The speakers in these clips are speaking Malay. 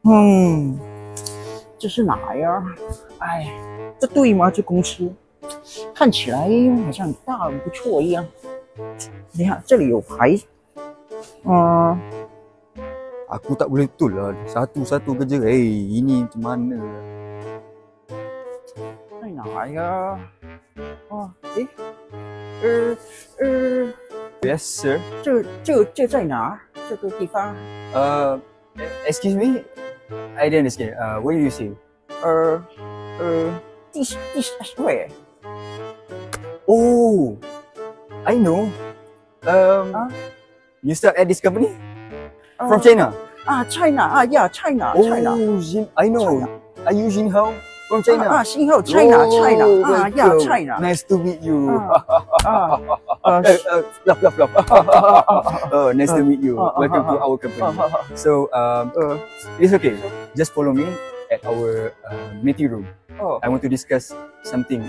这是哪呀？哎，这对吗？这公司看起来好像大很不错一样。你看这里有牌，Aku tak boleh betul lah. Satu-satu kerja. Ini macam mana? 在哪呀？诶，Yes, sir. 这在哪？这个地方？ Excuse me. I didn't understand. What did you say? 第对。Oh, I know. You start at this company from China? China China. I know. China. Are you Jin Hao from China? 新后 China welcome. China. Nice to meet you. Love. Nice to meet you. Welcome to our company. So, it's okay. Just follow me at our meeting room. I want to discuss something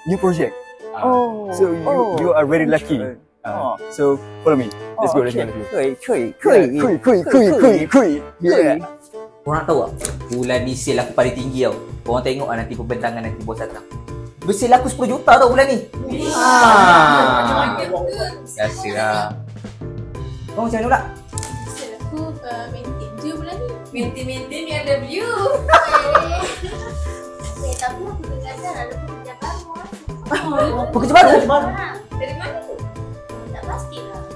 new project. So you are very lucky. So follow me. Let's go. 可以。Yeah. Korang tahu tak? Bulan ni sale aku paling tinggi tau. Korang tengok lah nanti pembentangan nanti bos datang. Bersale aku 10 juta tau bulan ni. Biasalah. Korang macam mana pula? Sale aku maintain je bulan ni. Maintain LW. Tapi aku dengar ada pekerja baru. Pekerja baru? Dari mana tu? Tak pastilah.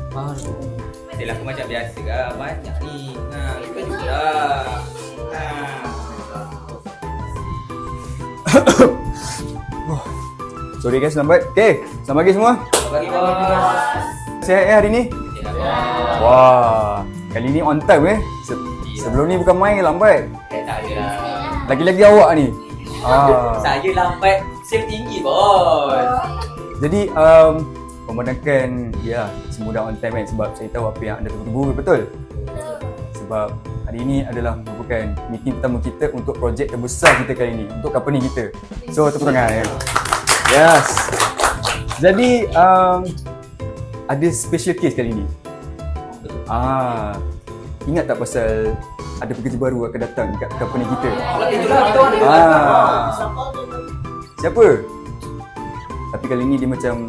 Sale aku macam biasa lah. Banyak ni. Kita jugalah. Sorry guys, lambat. Okay, selamat pagi semua. Bagi bos. Sihat hari ni? Wah, kali ni on time Sebelum ni bukan main lambat. Tak ada lah. Lagi-lagi awak ni. Saya lambat sale tinggi bos. Jadi memandangkan semua dah on time kan, sebab saya tahu apa yang anda tunggu, betul? Sebab hari ini adalah merupakan meeting pertama kita untuk projek terbesar kita kali ini, untuk company kita. So tepuk tangan. Yes. Jadi ada special case kali ini. Ingat tak pasal ada pekerja baru akan datang dekat company kita? Siapa? Tapi kali ini dia macam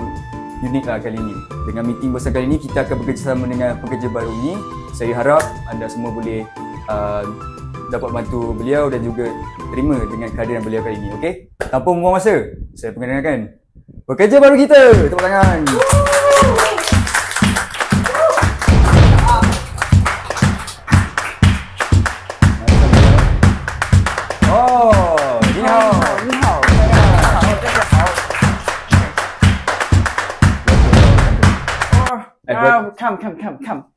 unik lah kali ini. Dengan meeting besar kali ini, kita akan bekerjasama dengan pekerja baru ini. Saya harap anda semua boleh dapat bantu beliau dan juga terima dengan kehadiran beliau kali ini. Okey? Tanpa membuang masa, saya perkenalkan pekerja baru kita. Tepuk tangan. Ni hao. Come.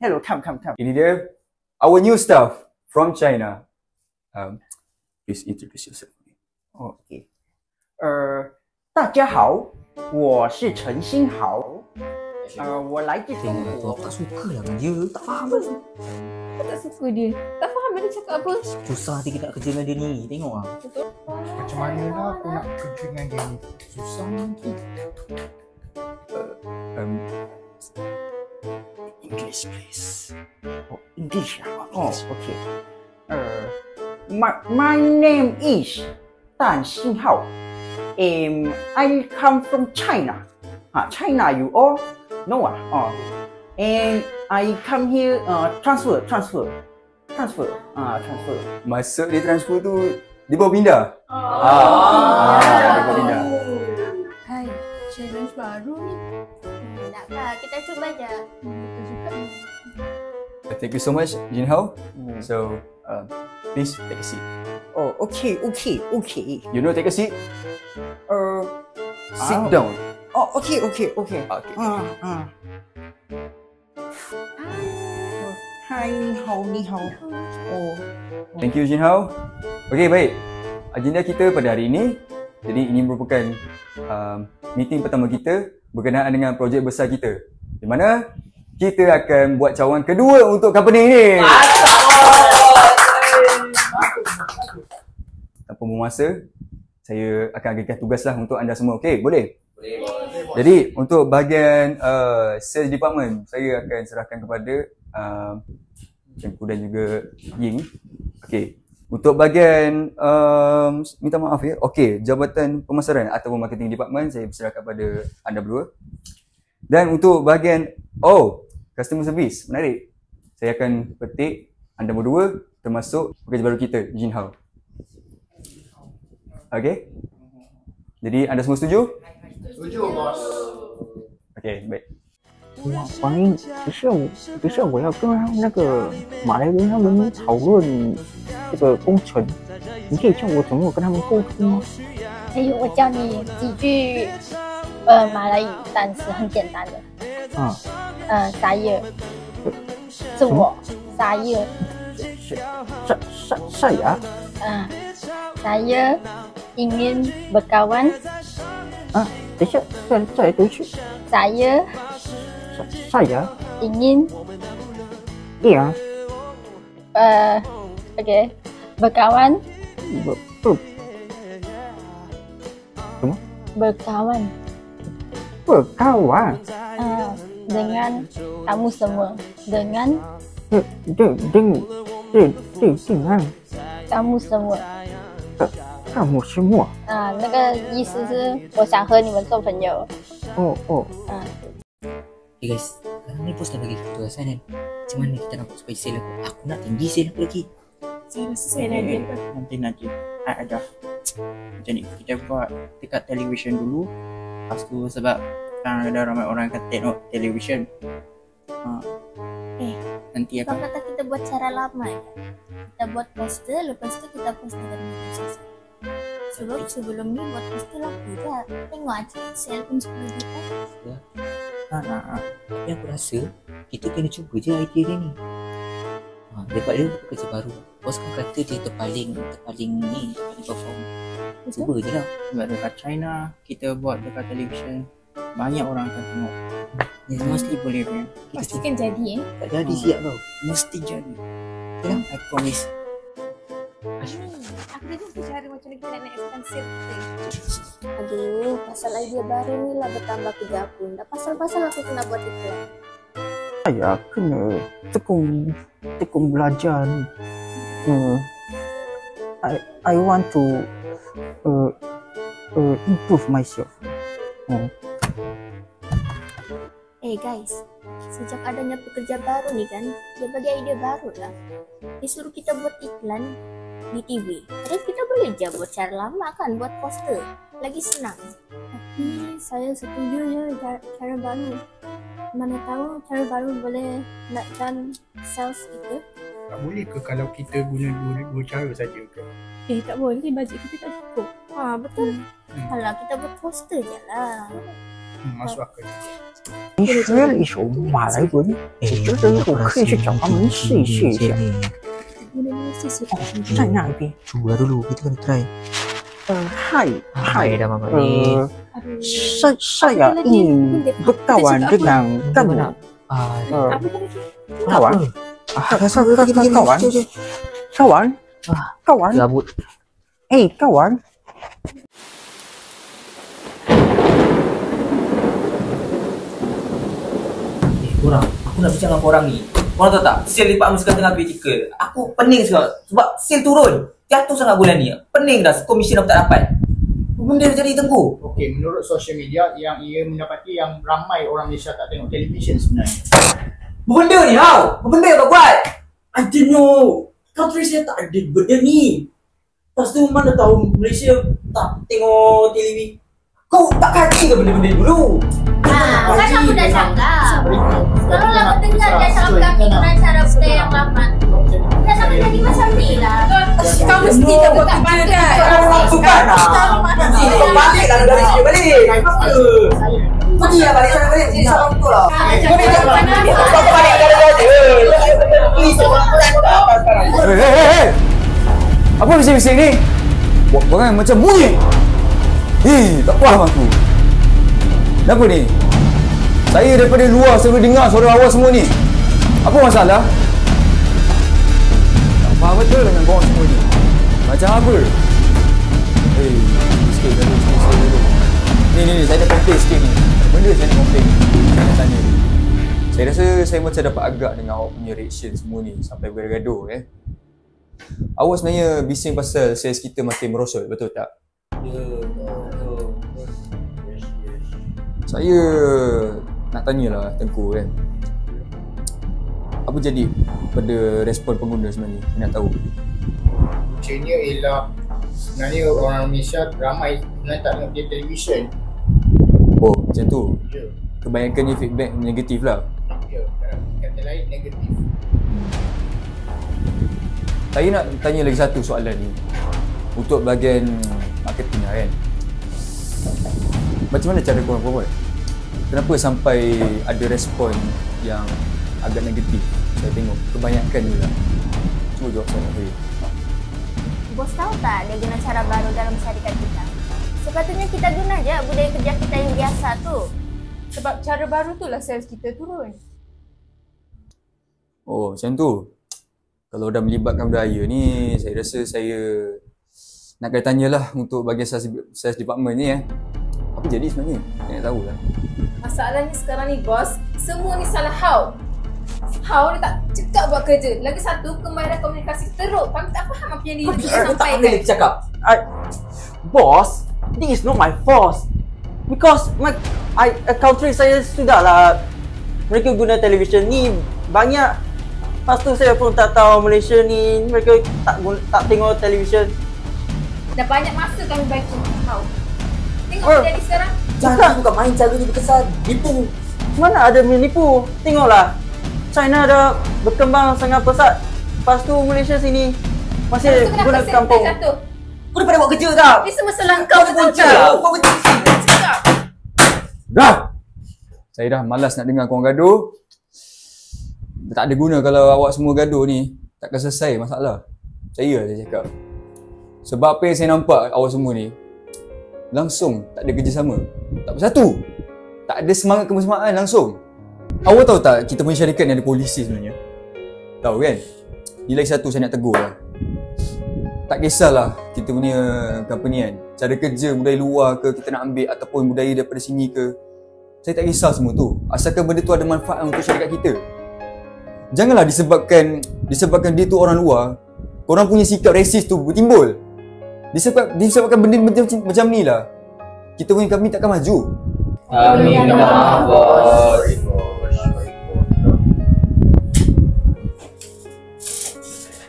Hello, come. Ini dia, our new staff from China. Please introduce yourself. OK，大家好，我是陈新豪，我来自中 Tengok 国 aku。tak suka lah dengan dia. Tak faham lah. Aku tak suka dia. Tak faham dia cakap apa. Susah hati kita nak kerja dengan dia ni. Tengok lah. Macam mana lah aku nak kerja dengan dia ni? Susah nanti. English please. English ，OK。My name is Dan Xin Hao. I come from China. China you all know And I come here transfer. Masuk dia transfer tu, dia bawa pindah? Dia bawa pindah. Hai, challenge baru ni. Taklah, kita cuba je. Betul juga. Thank you so much, Jin Hao. So, please take a seat. OK。 You know, take a seat. Sit down. OK。 Okay. 嗨，你好。Thank you, Jin Hao. Okay, baik. Agenda kita pada hari ini, jadi ini merupakan meeting pertama kita berkenaan dengan projek besar kita, di mana kita akan buat cawangan kedua untuk company ini. Tanpa membuang masa, saya akan agihkan tugaslah untuk anda semua. Okey, boleh? Boleh. Jadi untuk bahagian sales department, saya akan serahkan kepada Cengku dan juga Ying. Okay. Untuk bahagian minta maaf ya. Okey, Jabatan Pemasaran ataupun Marketing Department saya berserahkan pada anda berdua. Dan untuk bahagian customer service, menarik. Saya akan petik anda berdua termasuk pekerja baru kita, Jin Hao. Okey. Jadi anda semua setuju? Setuju, bos. Okey, baik. 王英，不是我要跟那个马来人他们讨论这个工程，你可以教我怎么跟他们沟通吗？哎呦，我教你几句马来语单词，很简单的。saya 是我 saya saya saya ingin berkawan 等一下，再来读一句。 saya saya ingin iya okay berkawan berkawan dengan kamu semua dengan dengan kamu semua kamu semua 那个意思是我想和你们做朋友。 Okay guys, sekarang ni bos dah bagi kita tugasan kan. Macam mana kita nak buat supaya sale aku nak tinggi sale aku lagi. Saya rasa saya dah ada. Nanti ada macam ni, kita buat dekat television dulu. Lepas tu sebab sekarang ada ramai orang yang tengok television, nanti Kau akan kata kita buat cara lama ya. Kita buat poster, lepas tu kita post di media sosial. Sebelum ni buat poster laku je. Tengok aja sale pun 10 juta. Tapi aku rasa kita kena cuba je idea dia ni. Daripada dia kerja baru, bos kan kata dia terpaling perform. Cuba je lah. sebab dekat China kita buat dekat television, banyak orang akan tengok. Mesti boleh punya. Pastikan jadi Tak jadi siap tau. Mesti jadi. I promise. Aku dah jumpa cara macam mana kita nak naikkan sale kita. Aduh, pasal idea baru ni lah bertambah kerja aku. Dah pasal-pasal aku kena buat iklan. saya kena tekung belajar ni. I want to improve myself. Guys, sejak adanya pekerja baru ni kan, dia bagi idea baru lah. Dia suruh kita buat iklan di TV. Jadi kita boleh je buat cara lama kan, buat poster. Lagi senang. Tapi saya setuju je cara baru. Mana tahu cara baru boleh naikkan sales kita. Tak boleh ke kalau kita guna dua cara saja ke? Tak boleh, bajet kita tak cukup. Betul. Kalau kita buat poster je lah. Masuk akal. 你学了一首马来文，我觉得我可以去找他们试一下。在那边。 Cuba dulu, kita kena try. Hai dah mama ni. saya ingin berkawan dengan kamu. Kawan? Kawan? Gabut. Kawan? Korang, aku nak bincang dengan korang ni. Korang tahu tak, sale department sekarang tengah critical. Aku pening sekarang sebab sale turun. Jatuh sangat bulan ni. Pening dah, komisen aku tak dapat. Benda dah jadi tengku. Okey, menurut social media yang ia mendapati yang ramai orang Malaysia tak tengok television sebenarnya. Benda ni how? Benda yang kau buat? I don't know. Country saya tak ada benda ni. Lepas tu mana tahu Malaysia tak tengok TV. Kau tak kaji ke benda-benda ni dulu? Kan aku dah cakap. Kalau lah dengar dia cakap kami dengan cara budaya yang lama. Dah sampai jadi macam ni lah. Kau mesti tak buat kerja kan? Bukan lah. Kau balik lah dari sini balik. Pergi lah balik sana balik. Sini sama betul lah. Kau ni tak balik ada-ada je. Please, Hei! Apa bising-bising ni? Buat perangai macam monyet. Tak faham aku. Kenapa ni? Saya daripada luar saya boleh dengar suara awak semua ni. Apa masalah? Tak faham betul dengan korang semua ni. Macam apa? Sikit dulu. Ni, saya ada komplain sikit ni. Ada benda saya nak komplain. Saya nak tanya. Saya rasa saya macam dapat agak dengan awak punya reaction semua ni sampai bergaduh Awak sebenarnya bising pasal sales kita makin merosot, betul tak? Saya nak tanyalah Tengku kan. Apa jadi pada respon pengguna sebenarnya? Saya nak tahu. Puncanya ialah sebenarnya orang Malaysia ramai sebenarnya tak tengok dia televisyen. Oh, macam tu. Ya. Kebanyakannya feedback negatif lah. Ya, kata lain negatif. Saya nak tanya lagi satu soalan ni. Untuk bahagian marketing lah kan. Macam mana cara korang buat? Kenapa sampai ada respon yang agak negatif? Saya tengok kebanyakan je lah. Cuba jawab soalan saya. Bos tahu tak dia guna cara baru dalam syarikat kita? Sepatutnya kita guna je budaya kerja kita yang biasa tu. Sebab cara baru tu lah sales kita turun. Oh, macam tu. Kalau dah melibatkan budaya ni, saya rasa saya nak kena tanyalah untuk bahagian sales department ni Apa jadi sebenarnya? Saya nak tahu lah. Masalahnya sekarang ni bos, semua ni salah How. How dia tak cekap buat kerja. Lagi satu, kemahiran komunikasi teruk. Kami tak faham apa yang dia Tak sampaikan. boleh cakap. Boss, this is not my fault. Because country saya sudahlah. Mereka guna televisyen ni banyak. Lepas tu saya pun tak tahu Malaysia ni mereka tak tengok televisyen. Dah banyak masa kami bagi How. Tengok apa jadi sekarang. Jangan bukan main cara dia berkesan. Nipu. Mana ada menipu? Tengoklah. China dah berkembang sangat pesat. Lepas tu Malaysia sini masih guna kampung. Kau dah pada buat kerja tak? Ini semua salah kau Punca. Kau berhenti. Dah! Saya dah malas nak dengar korang gaduh. Tak ada guna kalau awak semua gaduh ni. Takkan selesai masalah. Saya cakap. Sebab apa yang saya nampak awak semua ni, langsung tak ada kerjasama. Tak bersatu. Tak ada semangat kebersamaan langsung. Awak tahu tak kita punya syarikat ni ada polisi sebenarnya? Tahu kan? Ni lagi satu saya nak tegur lah. Tak kisahlah kita punya company kan, cara kerja budaya luar ke kita nak ambil ataupun budaya daripada sini ke, saya tak kisah semua tu. Asalkan benda tu ada manfaat untuk syarikat kita. Janganlah disebabkan dia tu orang luar, korang punya sikap resis tu bertimbul. Disebabkan benda macam ni lah, kita punya company takkan maju. Amin. Bos.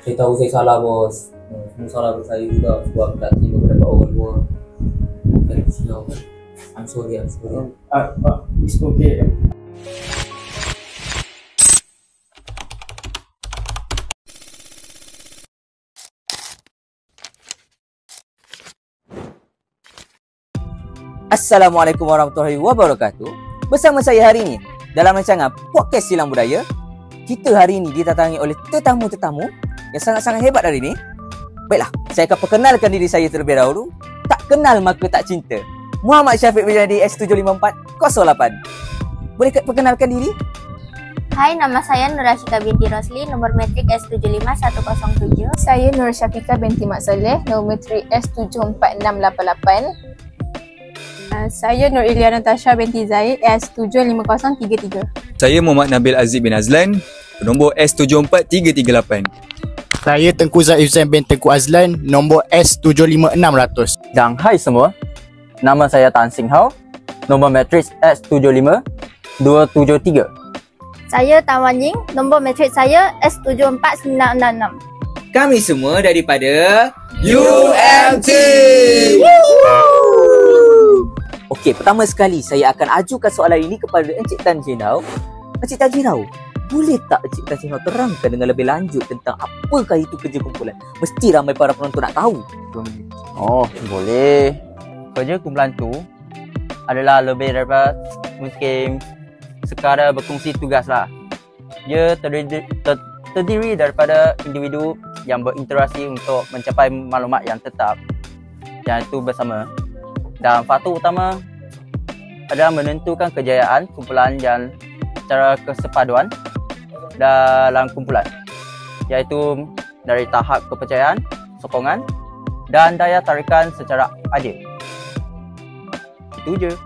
Saya tahu saya salah bos. Semua salah saya juga sebab tak terima pendapat orang luar. Bukan silau. I'm sorry. It's okay. Assalamualaikum warahmatullahi wabarakatuh. Bersama saya hari ini dalam rancangan Podcast Silang Budaya. Kita hari ini ditatangi oleh tetamu-tetamu yang sangat-sangat hebat hari ini. Baiklah, saya akan perkenalkan diri saya terlebih dahulu. Tak kenal maka tak cinta. Muhammad Syafiq Binadi S75408. Boleh perkenalkan diri? Hai, nama saya Nur Rashika binti Rosli, nomor metrik S75107. Saya Nur Syafiqah binti Mak Saleh, nombor metrik S74688. Saya Nur Ilia Natasha binti Zaid S75033. Saya Muhammad Nabil Aziz bin Azlan, nombor S74338. Saya Tengku Zaid Hussein bin Tengku Azlan, nombor S75600. Dan hai semua, nama saya Tan Sing Hao, nombor matris S75273. Saya Tan Wan Ying, nombor metrik saya S74966. Kami semua daripada UMT. Okey, pertama sekali saya akan ajukan soalan ini kepada Encik Tan Jinau. Encik Tan Jinau, boleh tak Encik Tan Jinau terangkan dengan lebih lanjut tentang apakah itu kerja kumpulan? Mesti ramai para penonton nak tahu. Oh, boleh. Kerja kumpulan tu adalah lebih daripada mungkin sekadar berkongsi tugas lah. Dia terdiri daripada individu yang berinteraksi untuk mencapai maklumat yang tetap, yang itu bersama. Dan faktor utama adalah menentukan kejayaan kumpulan yang secara kesepaduan dalam kumpulan, iaitu dari tahap kepercayaan, sokongan dan daya tarikan secara adil. Itu je.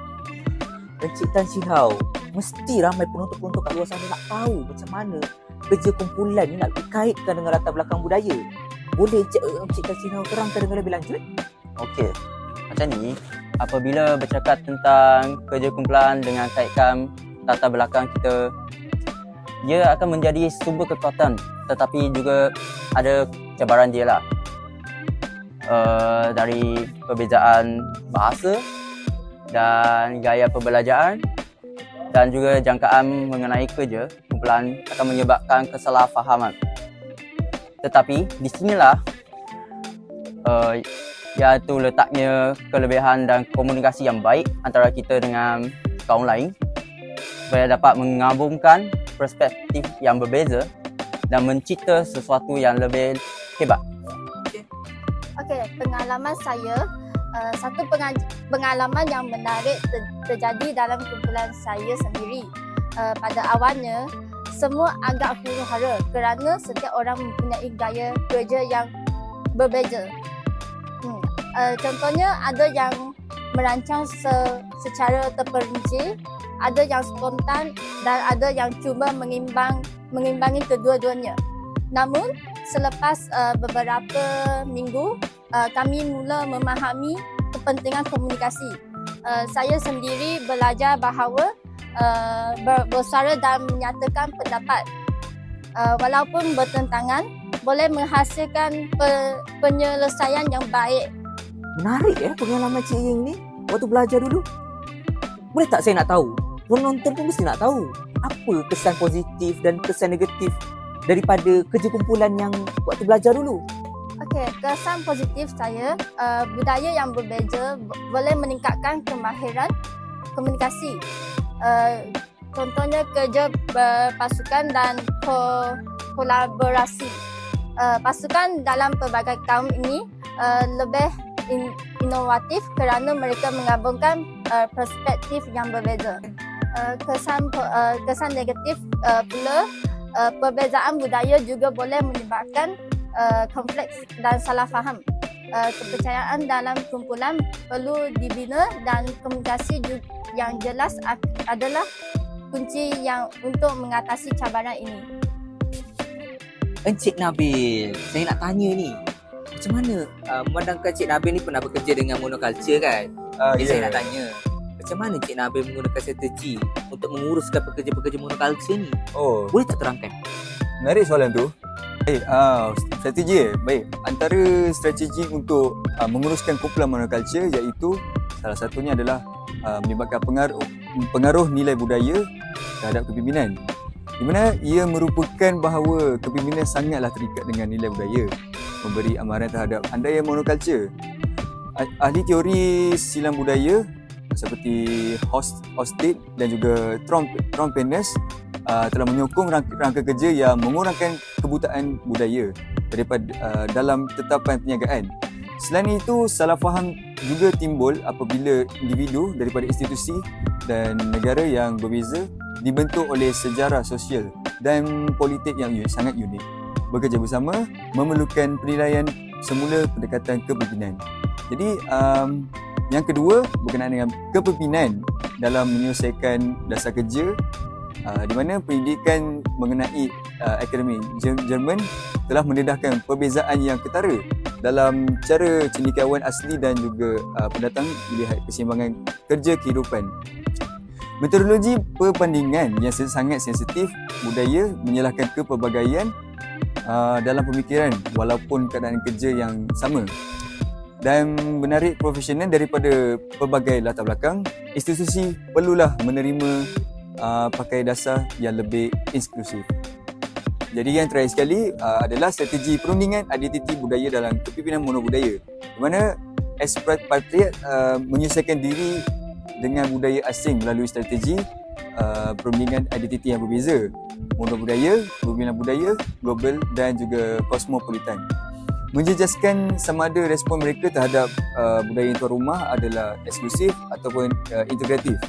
Encik Tan Sing Hao, mesti ramai penonton-penonton kat luar sana nak tahu macam mana kerja kumpulan ni nak dikaitkan dengan latar belakang budaya. Boleh Encik Kasino terangkan dengan lebih lanjut? Okey, macam ni, apabila bercakap tentang kerja kumpulan dengan kaitkan latar belakang kita, dia akan menjadi sumber kekuatan tetapi juga ada cabaran dia lah. Dari perbezaan bahasa dan gaya pembelajaran dan juga jangkaan mengenai kerja kumpulan akan menyebabkan kesalahfahaman. Tetapi di sinilah iaitu letaknya kelebihan dan komunikasi yang baik antara kita dengan kaum lain supaya dapat menggabungkan perspektif yang berbeza dan mencipta sesuatu yang lebih hebat. Okey, pengalaman saya, satu pengalaman yang menarik terjadi dalam kumpulan saya sendiri. Pada awalnya, semua agak huru-hara kerana setiap orang mempunyai gaya kerja yang berbeza. Contohnya ada yang merancang secara terperinci, ada yang spontan dan ada yang cuba mengimbangi kedua-duanya. Namun selepas beberapa minggu kami mula memahami kepentingan komunikasi. Saya sendiri belajar bahawa bersuara dan menyatakan pendapat walaupun bertentangan boleh menghasilkan penyelesaian yang baik. Menarik pengalaman Cik Ying ni waktu belajar dulu. Boleh tak saya nak tahu? Penonton pun mesti nak tahu apa kesan positif dan kesan negatif daripada kerja kumpulan yang waktu belajar dulu. Okey, kesan positif saya, budaya yang berbeza boleh meningkatkan kemahiran komunikasi. Contohnya kerja berpasukan dan kolaborasi. Pasukan dalam pelbagai kaum ini lebih inovatif kerana mereka menggabungkan perspektif yang berbeza. Kesan negatif pula, perbezaan budaya juga boleh menyebabkan konflik dan salah faham. Kepercayaan dalam kumpulan perlu dibina dan komunikasi yang jelas adalah kunci yang untuk mengatasi cabaran ini. Encik Nabil, saya nak tanya ni, macam mana memandangkan Cik Nabil ni pernah bekerja dengan monoculture kan? Jadi saya nak tanya, macam mana Cik Nabil menggunakan strategi untuk menguruskan pekerja-pekerja monoculture ni? Boleh tak terangkan? Menarik soalan tu. Strategi baik. Antara strategi untuk menguruskan kumpulan monoculture iaitu salah satunya adalah melibatkan pengaruh nilai budaya terhadap kepimpinan. Di mana ia merupakan bahawa kepimpinan sangatlah terikat dengan nilai budaya, memberi amaran terhadap andaian monoculture. Ahli teori silam budaya seperti Hosted dan juga Trompenes telah menyokong rangka kerja yang mengurangkan kebutaan budaya daripada dalam tetapan perniagaan. Selain itu, salah faham juga timbul apabila individu daripada institusi dan negara yang berbeza dibentuk oleh sejarah sosial dan politik yang sangat unik. Bekerja bersama memerlukan penilaian semula pendekatan kepimpinan. Jadi, yang kedua berkenaan dengan kepimpinan dalam menyelesaikan dasar kerja, di mana pendidikan mengenai akademi Jerman telah mendedahkan perbezaan yang ketara dalam cara cendekiawan asli dan juga pendatang melihat keseimbangan kerja kehidupan. Metodologi perbandingan yang sangat sensitif budaya menyalahkan kepelbagaian dalam pemikiran walaupun keadaan kerja yang sama. Dan menarik profesional daripada pelbagai latar belakang, institusi perlulah menerima pakai dasar yang lebih inklusif. Jadi yang terakhir sekali adalah strategi perundingan identiti budaya dalam kepimpinan monobudaya, di mana expatriate menyesuaikan diri dengan budaya asing melalui strategi perundingan identiti yang berbeza, monobudaya, kepimpinan budaya, global dan juga kosmopolitan. Menjejaskan sama ada respon mereka terhadap budaya tuan rumah adalah eksklusif ataupun integratif.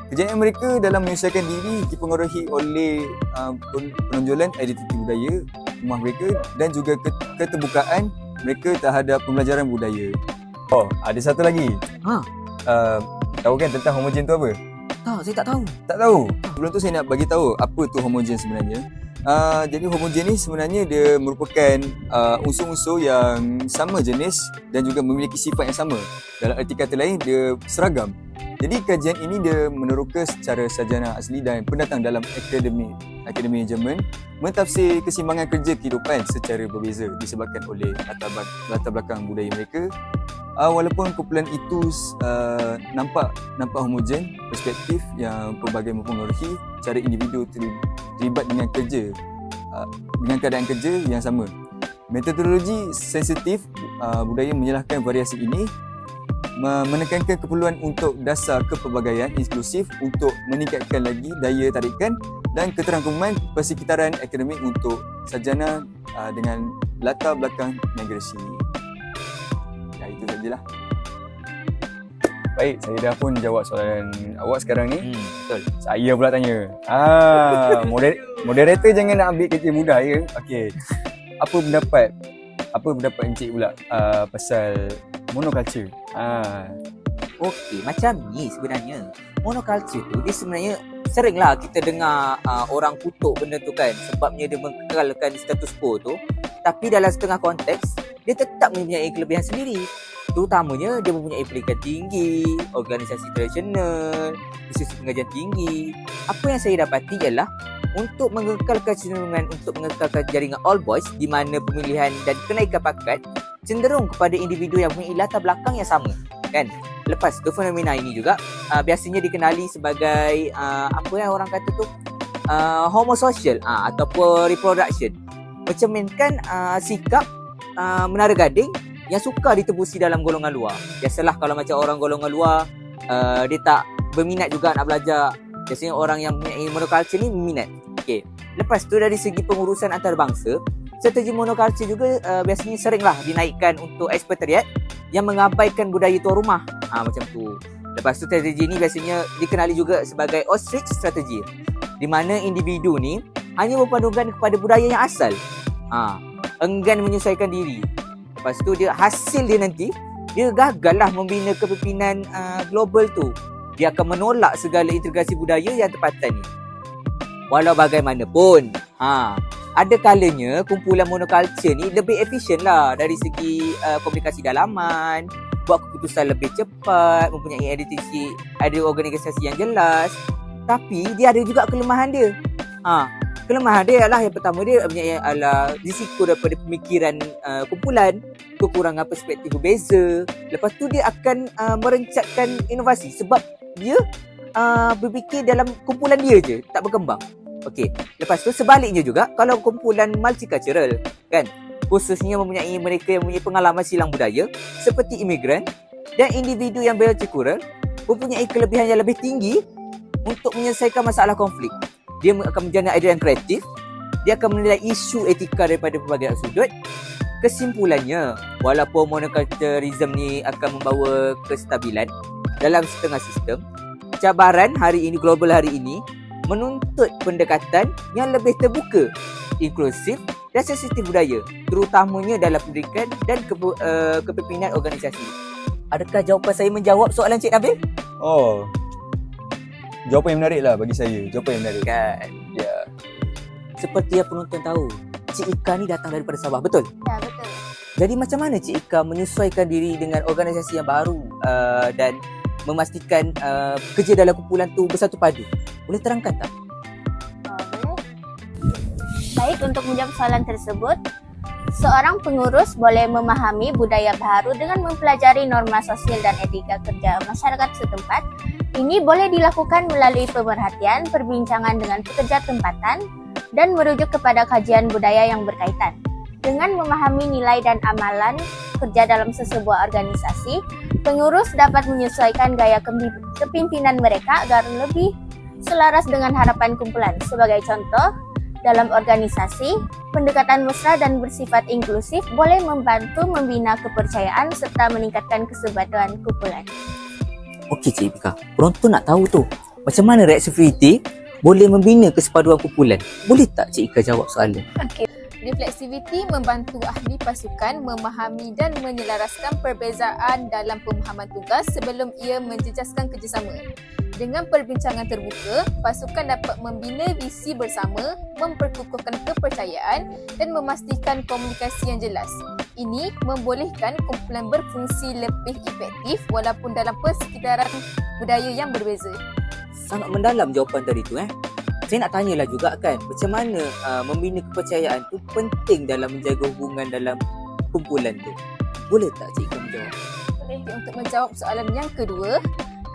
Kejayaan mereka dalam menyesuaikan diri dipengaruhi oleh penonjolan identiti budaya rumah mereka dan juga keterbukaan mereka terhadap pembelajaran budaya. Ada satu lagi. Tahu kan tentang homogen tu apa? Tak, saya tak tahu. Tak tahu? Sebelum tu saya nak bagi tahu apa tu homogen sebenarnya. Jadi homogenis sebenarnya dia merupakan unsur-unsur yang sama jenis dan juga memiliki sifat yang sama. Dalam erti kata lain, dia seragam. Jadi kajian ini dia meneroka secara sarjana asli dan pendatang dalam Akademi Jerman mentafsir keseimbangan kerja kehidupan secara berbeza disebabkan oleh latar belakang budaya mereka. Walaupun kumpulan itu nampak homogen, perspektif yang pelbagai mempengaruhi cara individu terlibat dengan kerja dengan keadaan kerja yang sama. Metodologi sensitif budaya menyalahkan variasi ini, menekankan keperluan untuk dasar kepelbagaian inklusif untuk meningkatkan lagi daya tarikan dan keterangkuman persekitaran akademik untuk sarjana dengan latar belakang migrasi. Itu sajalah. Baik, saya dah pun jawab soalan awak sekarang ni. Betul. Saya pula tanya. Moderator jangan nak ambil kerja mudah ya. Okey. Apa pendapat encik pula pasal monoculture? Okey, macam ni sebenarnya. Monoculture tu dia sebenarnya seringlah kita dengar orang kutuk benda tu kan, sebabnya dia mengekalkan status quo tu. Tapi dalam setengah konteks, dia tetap mempunyai kelebihan sendiri. Terutamanya dia mempunyai peringkat tinggi, organisasi tradisional, institusi pengajian tinggi. Apa yang saya dapati ialah untuk mengekalkan cenderungan untuk mengekalkan jaringan all boys di mana pemilihan dan kenaikan pangkat cenderung kepada individu yang mempunyai latar belakang yang sama, kan? Lepas tu fenomena ini juga biasanya dikenali sebagai apa yang orang kata tu homosocial ataupun reproduction. Mencerminkan sikap menara gading yang suka ditebusi dalam golongan luar. Biasalah kalau macam orang golongan luar dia tak berminat juga nak belajar. Biasanya orang yang mempunyai monoculture ni berminat. Okey. Lepas tu dari segi pengurusan antarabangsa, strategi monoculture juga biasanya seringlah dinaikkan untuk ekspatriat yang mengabaikan budaya tuan rumah. Macam tu. Lepas tu strategi ni biasanya dikenali juga sebagai ostrich strategi, di mana individu ni hanya berpandukan kepada budaya yang asal. Enggan menyesuaikan diri. Lepas tu hasil dia nanti dia gagallah membina kepimpinan global tu. Dia akan menolak segala integrasi budaya yang tempatan ni. Walau bagaimanapun, ada kalanya kumpulan monoculture ni lebih efisien lah dari segi komunikasi dalaman, buat keputusan lebih cepat, mempunyai ada organisasi yang jelas. Tapi dia ada juga kelemahan dia. Kelemahan dia ialah yang pertama, dia mempunyai risiko daripada pemikiran kumpulan, kekurangan perspektif berbeza. Lepas tu dia akan merencatkan inovasi sebab dia berfikir dalam kumpulan dia je, tak berkembang. Okey. Lepas tu sebaliknya juga kalau kumpulan multicultural, kan, khususnya mempunyai mereka yang mempunyai pengalaman silang budaya seperti imigran dan individu yang multikultural, mempunyai kelebihan yang lebih tinggi untuk menyelesaikan masalah konflik. Dia akan menjana idea yang kreatif. Dia akan menilai isu etika daripada pelbagai sudut. Kesimpulannya, walaupun monoculturalism ni akan membawa kestabilan dalam setengah sistem, cabaran hari ini, global hari ini, menuntut pendekatan yang lebih terbuka, inklusif dan sensitif budaya, terutamanya dalam pendidikan dan kepimpinan organisasi. Adakah jawapan saya menjawab soalan Cik Nabil? Jawapan yang menarik lah bagi saya. Jawapan yang menarik. Kan? Ya. Seperti yang penonton tahu, Cik Ika ni datang daripada Sabah, betul? Ya, betul. Jadi macam mana Cik Ika menyesuaikan diri dengan organisasi yang baru dan memastikan kerja dalam kumpulan tu bersatu padu? Boleh terangkan tak? Boleh. Baik, untuk menjawab soalan tersebut, seorang pengurus boleh memahami budaya baru dengan mempelajari norma sosial dan etika kerja masyarakat setempat. Ini boleh dilakukan melalui pemerhatian, perbincangan dengan pekerja tempatan, dan merujuk kepada kajian budaya yang berkaitan. Dengan memahami nilai dan amalan kerja dalam sesebuah organisasi, pengurus dapat menyesuaikan gaya kepimpinan mereka agar lebih selaras dengan harapan kumpulan. Sebagai contoh, dalam organisasi, pendekatan mesra dan bersifat inklusif boleh membantu membina kepercayaan serta meningkatkan kesebatuan kumpulan. Okey Cik Ika, penonton nak tahu tu, macam mana Reflexivity boleh membina kesepaduan kumpulan? Boleh tak Cik Ika jawab soalan? Okey. Reflexivity membantu ahli pasukan memahami dan menyelaraskan perbezaan dalam pemahaman tugas sebelum ia menjejaskan kerjasama. Dengan perbincangan terbuka, pasukan dapat membina visi bersama, memperkukuhkan kepercayaan dan memastikan komunikasi yang jelas. Ini membolehkan kumpulan berfungsi lebih efektif walaupun dalam persekitaran budaya yang berbeza. Sangat mendalam jawapan tadi tu. Saya nak tanyalah juga kan, macam mana membina kepercayaan tu penting dalam menjaga hubungan dalam kumpulan tu. Boleh tak Cik Ika menjawab? Untuk menjawab soalan yang kedua,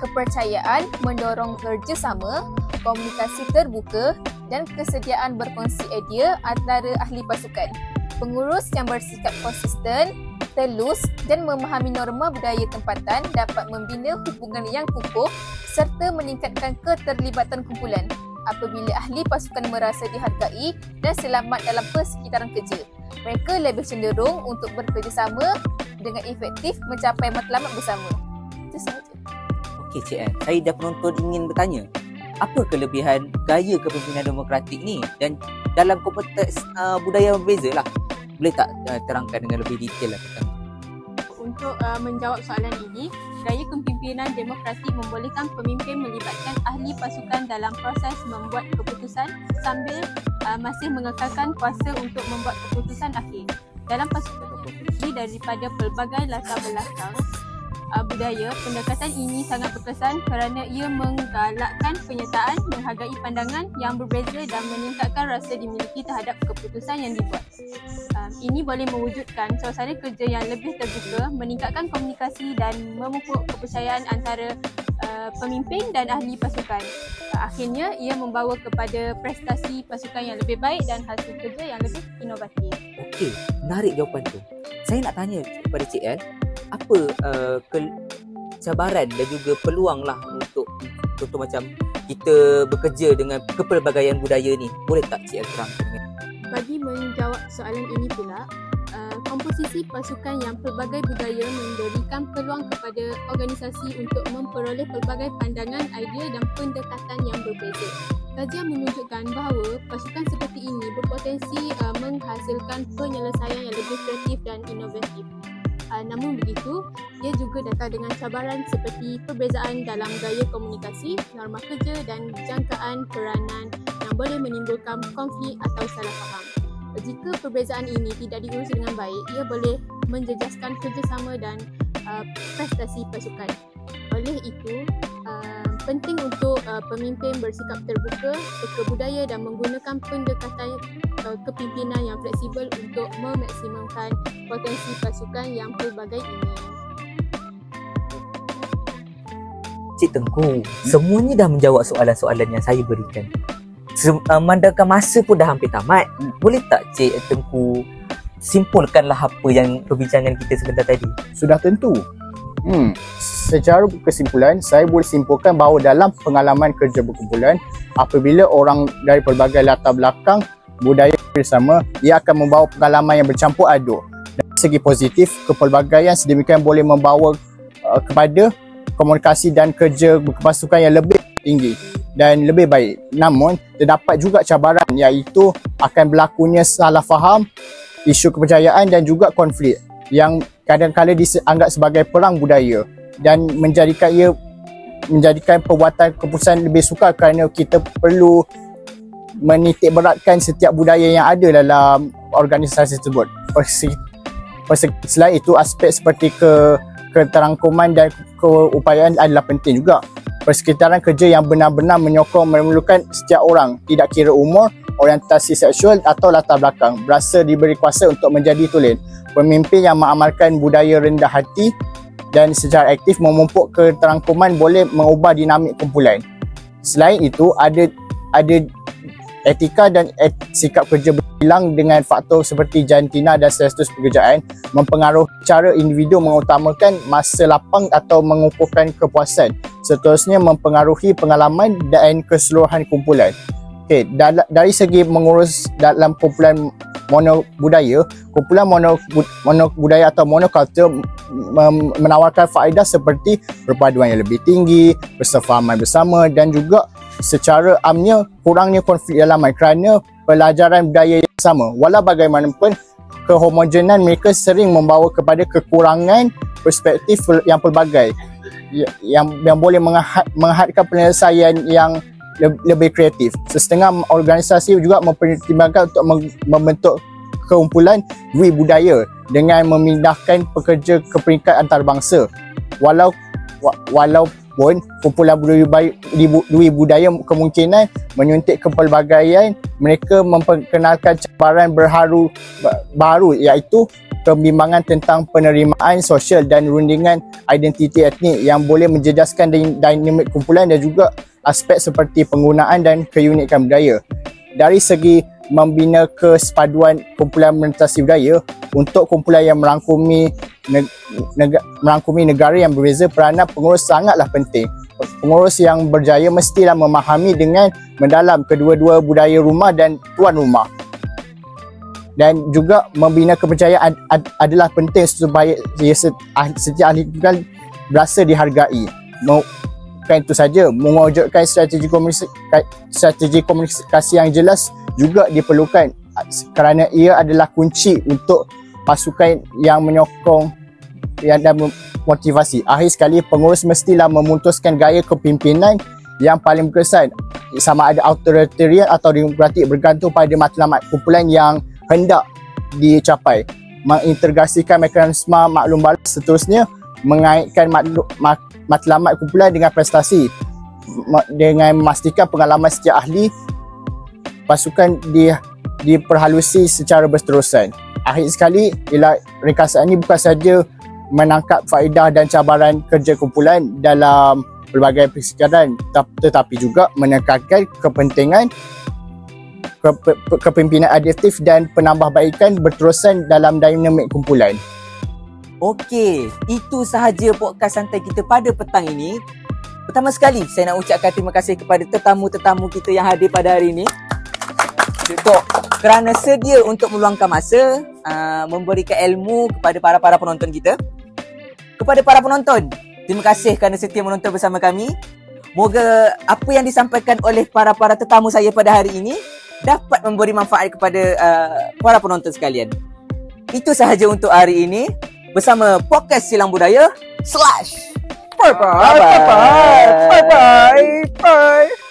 kepercayaan mendorong kerjasama, komunikasi terbuka dan kesediaan berkongsi idea antara ahli pasukan. Pengurus yang bersikap konsisten, telus dan memahami norma budaya tempatan dapat membina hubungan yang kukuh serta meningkatkan keterlibatan kumpulan. Apabila ahli pasukan merasa dihargai dan selamat dalam persekitaran kerja, mereka lebih cenderung untuk bekerjasama dengan efektif mencapai matlamat bersama. Itu sahaja. Okey Cik saya dah penonton ingin bertanya, apa kelebihan gaya kepimpinan demokratik ni dan dalam konteks budaya yang berbeza lah. Boleh tak terangkan dengan lebih detail lah tentang Untuk menjawab soalan ini, gaya kepimpinan demokratik membolehkan pemimpin melibatkan ahli pasukan dalam proses membuat keputusan sambil masih mengekalkan kuasa untuk membuat keputusan akhir. Dalam pasukan daripada pelbagai latar belakang budaya, pendekatan ini sangat berkesan kerana ia menggalakkan penyertaan, menghargai pandangan yang berbeza dan meningkatkan rasa dimiliki terhadap keputusan yang dibuat. Ini boleh mewujudkan suasana kerja yang lebih terbuka, meningkatkan komunikasi dan memupuk kepercayaan antara pemimpin dan ahli pasukan. Akhirnya, ia membawa kepada prestasi pasukan yang lebih baik dan hasil kerja yang lebih inovatif. Okey, menarik jawapan tu. Saya nak tanya kepada Cik El, apa cabaran dan juga peluang lah untuk contoh macam kita bekerja dengan kepelbagaian budaya ni. Boleh tak Cik El terangkan? Bagi menjawab soalan ini pula, komposisi pasukan yang pelbagai budaya memberikan peluang kepada organisasi untuk memperoleh pelbagai pandangan, idea dan pendekatan yang berbeza. Kajian menunjukkan bahawa pasukan seperti ini berpotensi menghasilkan penyelesaian yang lebih kreatif dan inovatif. Namun begitu, ia juga datang dengan cabaran seperti perbezaan dalam gaya komunikasi, norma kerja dan jangkaan peranan yang boleh menimbulkan konflik atau salah faham. Jika perbezaan ini tidak diurus dengan baik, ia boleh menjejaskan kerjasama dan prestasi pasukan. Oleh itu, penting untuk pemimpin bersikap terbuka, peka budaya dan menggunakan pendekatan kepimpinan yang fleksibel untuk memaksimumkan potensi pasukan yang pelbagai ini. Cik Tengku, semuanya dah menjawab soalan-soalan yang saya berikan. Mandangkan masa pun dah hampir tamat. Boleh tak Cik Tengku simpulkanlah apa yang perbincangan kita sebentar tadi? Sudah tentu. Secara kesimpulan, saya boleh simpulkan bahawa dalam pengalaman kerja berkumpulan, apabila orang dari pelbagai latar belakang budaya bersama, ia akan membawa pengalaman yang bercampur aduk. Dari segi positif, kepelbagaian sedemikian boleh membawa kepada komunikasi dan kerja berpasukan yang lebih tinggi dan lebih baik. Namun, terdapat juga cabaran iaitu akan berlakunya salah faham, isu kepercayaan dan juga konflik yang kadang-kadang dianggap sebagai perang budaya dan menjadikan perbuatan keputusan lebih sukar kerana kita perlu menitik beratkan setiap budaya yang ada dalam organisasi tersebut. Selain itu, aspek seperti keterangkuman dan keupayaan adalah penting juga. Persekitaran kerja yang benar-benar menyokong memerlukan setiap orang, tidak kira umur, orientasi seksual atau latar belakang, berasa diberi kuasa untuk menjadi tulen. Pemimpin yang mengamalkan budaya rendah hati dan secara aktif memupuk keterangkuman boleh mengubah dinamik kumpulan. Selain itu, ada etika dan sikap kerja berhilang dengan faktor seperti jantina dan status pekerjaan mempengaruhi cara individu mengutamakan masa lapang atau mengukuhkan kepuasan. Seterusnya mempengaruhi pengalaman dan keseluruhan kumpulan. Okay, dari segi mengurus dalam kumpulan monobudaya, kumpulan monobudaya atau monokultur menawarkan faedah seperti perpaduan yang lebih tinggi, persefahaman bersama dan juga secara amnya kurangnya konflik dalaman kerana pelajaran budaya yang sama. Walau bagaimanapun, kehomogenan mereka sering membawa kepada kekurangan perspektif yang pelbagai yang boleh menghadapkan penyelesaian yang lebih kreatif. Setengah organisasi juga mempertimbangkan untuk membentuk kumpulan Dwi Budaya dengan memindahkan pekerja ke peringkat antarabangsa. Walaupun kumpulan Dwi Budaya kemungkinan menyuntik kepelbagaian, mereka memperkenalkan cabaran baru iaitu pembimbangan tentang penerimaan sosial dan rundingan identiti etnik yang boleh menjejaskan dinamik kumpulan dan juga aspek seperti penggunaan dan keunikan budaya. Dari segi membina kesepaduan kumpulan mentasi budaya, untuk kumpulan yang merangkumi negara yang berbeza, peranan pengurus sangatlah penting. Pengurus yang berjaya mestilah memahami dengan mendalam kedua-dua budaya rumah dan tuan rumah. Dan juga membina kepercayaan adalah penting supaya setiap ahli kumpulan berasa dihargai. Bukan itu saja, mewujudkan strategi komunikasi yang jelas juga diperlukan kerana ia adalah kunci untuk pasukan yang menyokong dan memotivasi. Akhir sekali, pengurus mestilah memutuskan gaya kepimpinan yang paling berkesan, sama ada authoritarian atau demokratik, bergantung pada matlamat kumpulan yang hendak dicapai. Mengintegrasikan mekanisme maklum balas seterusnya, mengaitkan matlamat kumpulan dengan prestasi dengan memastikan pengalaman setiap ahli pasukan diperhalusi secara berterusan. Akhir sekali, ialah ringkasan ini bukan sahaja menangkap faedah dan cabaran kerja kumpulan dalam pelbagai persekitaran, tetapi juga menekankan kepentingan kepimpinan adaptif dan penambahbaikan berterusan dalam dinamik kumpulan. Okey, itu sahaja podcast santai kita pada petang ini. Pertama sekali, saya nak ucapkan terima kasih kepada tetamu-tetamu kita yang hadir pada hari ini. Kerana sedia untuk meluangkan masa, memberikan ilmu kepada para penonton kita. Kepada para penonton, terima kasih kerana setia menonton bersama kami. Moga apa yang disampaikan oleh para tetamu saya pada hari ini dapat memberi manfaat kepada para penonton sekalian. Itu sahaja untuk hari ini bersama Podcast Silang Budaya / Bye bye. Bye bye. Bye.